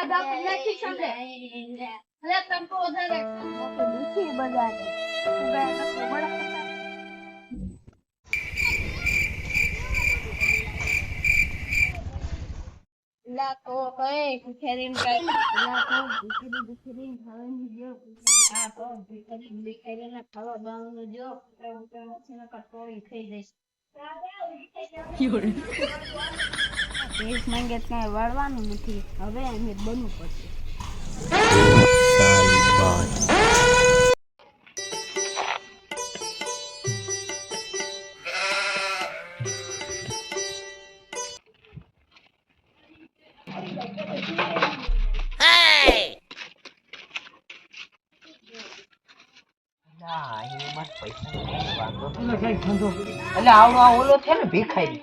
मर्यादा नहीं समझे अरे तुमको उधर ओके दूसरी बजा दे तू गया तो बड़ा ला को कहे कुखेरीन का ला को दुखरी खाવાની જો આ તો दुखरी ના ખાવા બાનું જો છે કટોરી થઈ જઈશ દેશ માંગે કાંઈ વાળવાનું નથી હવે અમે બનવું પડશે 1 साल बाद એટલે આવડો આ ઓલો છે ને ભીખાઈ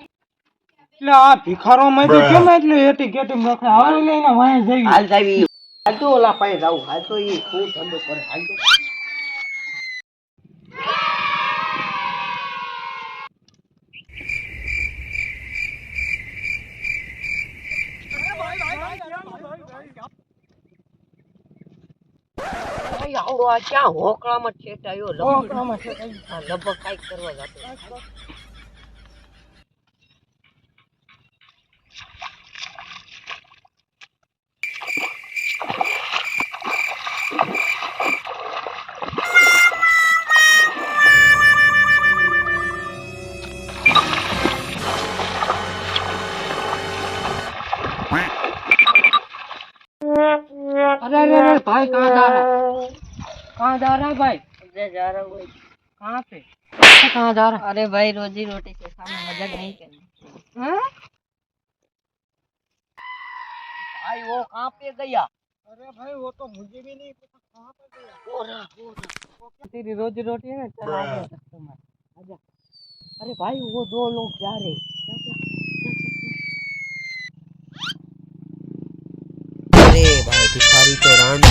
એટલે આ ભિખારો માં તો કેમ એટલે એટી કેટી નખે હાલ લઈને વાય જઈ હાલ જાવી હાલ તો ઓલા પાસે જાવ હાલ તો ઈ ખૂબ ધંધો કરે હાલ તો આવડો આ ક્યાં હોકળામાં છેટાયો હોકળામાં છેટાયો લગભગ કાઈક કરવા જતો अरे भाई कहाँ जा रहा है भाई उधर जा रहा हूँ कहाँ पे कहाँ जा रहा अरे भाई रोजी रोटी के सामने मजाक नहीं करनी है भाई वो कहाँ पे गया अरे भाई वो तो मुझे भी नहीं पता कहाँ पे गया हो रहा तेरी रोजी रोटी है ना चल आ गया कस्टमर आजा अरे भाई वो दो लोग जा रहे अरे भाई भिखारी तो रांड